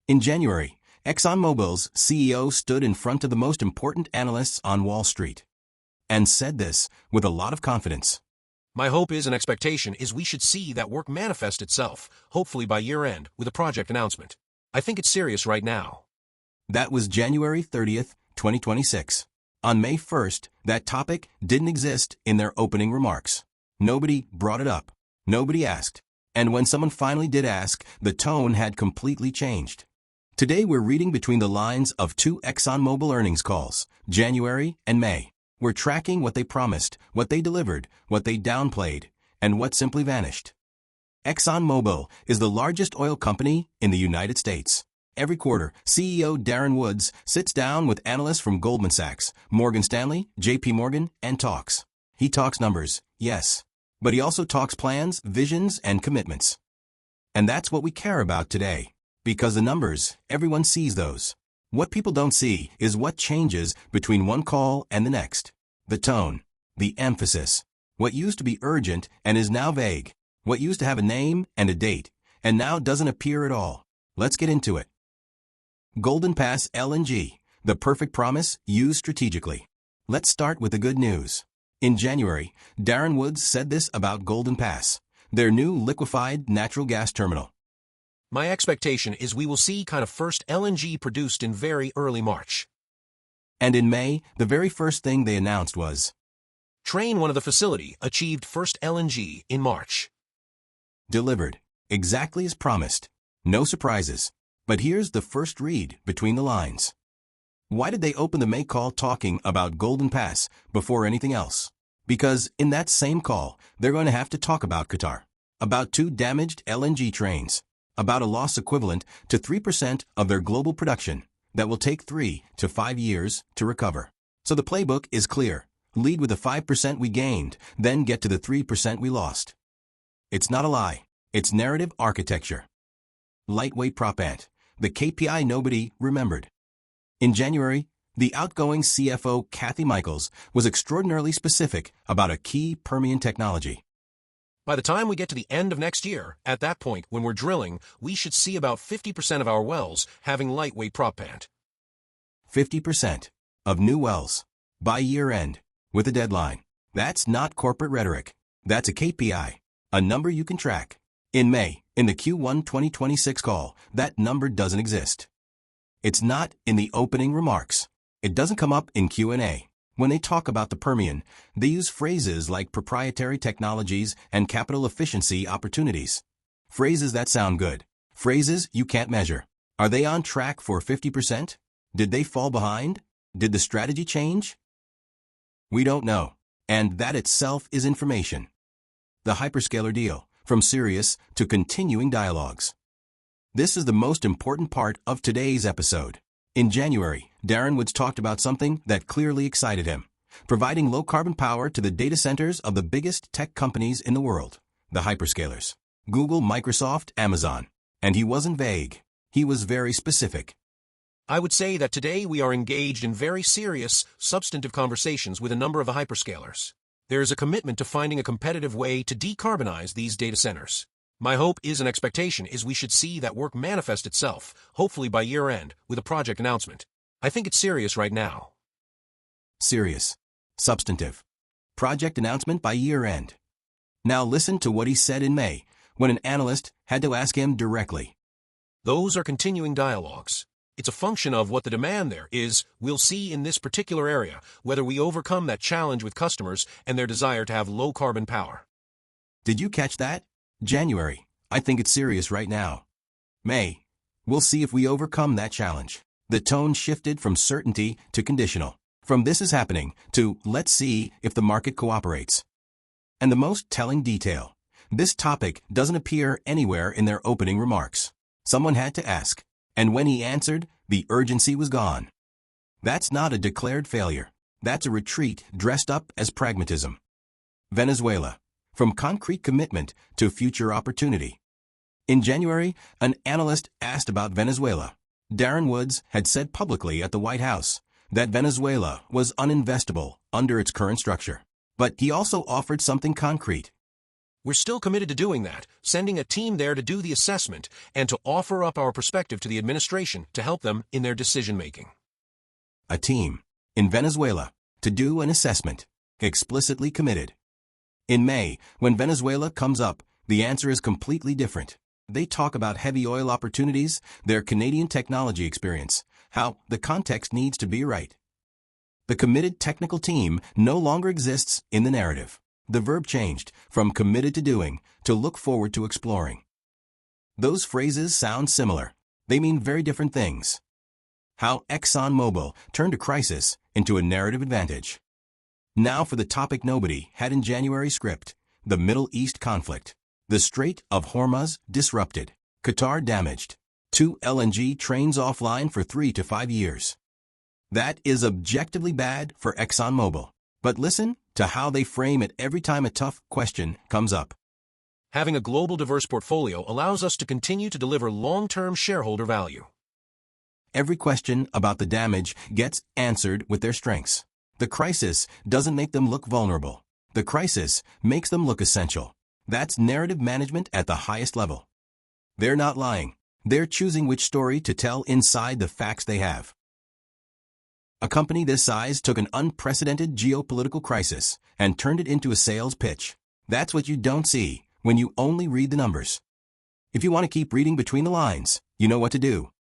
In January, ExxonMobil's CEO stood in front of the most important analysts on Wall Street and said this with a lot of confidence. My hope is and expectation is we should see that work manifest itself, hopefully by year-end, with a project announcement. I think it's serious right now. That was January 30th, 2026. On May 1st, that topic didn't exist in their opening remarks. Nobody brought it up. Nobody asked. And when someone finally did ask, the tone had completely changed. Today we're reading between the lines of two ExxonMobil earnings calls, January and May. We're tracking what they promised, what they delivered, what they downplayed, and what simply vanished. ExxonMobil is the largest oil company in the United States. Every quarter, CEO Darren Woods sits down with analysts from Goldman Sachs, Morgan Stanley, JP Morgan, and talks. He talks numbers, yes, but he also talks plans, visions, and commitments. And that's what we care about today. Because the numbers, everyone sees those. What people don't see is what changes between one call and the next. The tone, the emphasis. What used to be urgent and is now vague. What used to have a name and a date, and now doesn't appear at all. Let's get into it. Golden Pass LNG, the perfect promise used strategically. Let's start with the good news. In January, Darren Woods said this about Golden Pass, their new liquefied natural gas terminal. My expectation is we will see kind of first LNG produced in very early March. And in May, the very first thing they announced was Train 1 of the facility achieved first LNG in March. Delivered, exactly as promised. No surprises. But here's the first read between the lines. Why did they open the May call talking about Golden Pass before anything else? Because in that same call, they're going to have to talk about Qatar, about 2 damaged LNG trains, about a loss equivalent to 3% of their global production that will take 3 to 5 years to recover. So the playbook is clear. Lead with the 5% we gained, then get to the 3% we lost. It's not a lie. It's narrative architecture. Lightweight propant, the KPI nobody remembered. In January, the outgoing CFO Kathy Michaels was extraordinarily specific about a key Permian technology. By the time we get to the end of next year, at that point when we're drilling, we should see about 50% of our wells having lightweight proppant. 50% of new wells by year end with a deadline. That's not corporate rhetoric. That's a KPI, a number you can track. In May, in the Q1 2026 call, that number doesn't exist. It's not in the opening remarks. It doesn't come up in Q&A. When they talk about the Permian, they use phrases like proprietary technologies and capital efficiency opportunities. Phrases that sound good. Phrases you can't measure. Are they on track for 50%? Did they fall behind? Did the strategy change? We don't know. And that itself is information. The hyperscaler deal, from serious to continuing dialogues. This is the most important part of today's episode. In January, Darren Woods talked about something that clearly excited him, providing low-carbon power to the data centers of the biggest tech companies in the world, the hyperscalers, Google, Microsoft, Amazon. And he wasn't vague. He was very specific. I would say that today we are engaged in very serious, substantive conversations with a number of the hyperscalers. There is a commitment to finding a competitive way to decarbonize these data centers. My hope is and expectation is we should see that work manifest itself, hopefully by year-end, with a project announcement. I think it's serious right now. Serious. Substantive. Project announcement by year-end. Now listen to what he said in May, when an analyst had to ask him directly. Those are continuing dialogues. It's a function of what the demand there is. We'll see in this particular area whether we overcome that challenge with customers and their desire to have low-carbon power. Did you catch that? January, I think it's serious right now. May, we'll see if we overcome that challenge. The tone shifted from certainty to conditional. From this is happening to let's see if the market cooperates. And the most telling detail, this topic doesn't appear anywhere in their opening remarks. Someone had to ask, and when he answered, the urgency was gone. That's not a declared failure. That's a retreat dressed up as pragmatism. Venezuela. From concrete commitment to future opportunity. In January, an analyst asked about Venezuela. Darren Woods had said publicly at the White House that Venezuela was uninvestable under its current structure. But he also offered something concrete. We're still committed to doing that, sending a team there to do the assessment and to offer up our perspective to the administration to help them in their decision-making. A team in Venezuela to do an assessment, explicitly committed. In May, when Venezuela comes up, the answer is completely different. They talk about heavy oil opportunities, their Canadian technology experience, how the context needs to be right. The committed technical team no longer exists in the narrative. The verb changed from committed to doing to look forward to exploring. Those phrases sound similar. They mean very different things. How ExxonMobil turned a crisis into a narrative advantage. Now for the topic nobody had in January script, the Middle East conflict. The Strait of Hormuz disrupted. Qatar damaged. 2 LNG trains offline for 3 to 5 years. That is objectively bad for ExxonMobil. But listen to how they frame it every time a tough question comes up. Having a global diverse portfolio allows us to continue to deliver long-term shareholder value. Every question about the damage gets answered with their strengths. The crisis doesn't make them look vulnerable. The crisis makes them look essential. That's narrative management at the highest level. They're not lying. They're choosing which story to tell inside the facts they have. A company this size took an unprecedented geopolitical crisis and turned it into a sales pitch. That's what you don't see when you only read the numbers. If you want to keep reading between the lines, you know what to do.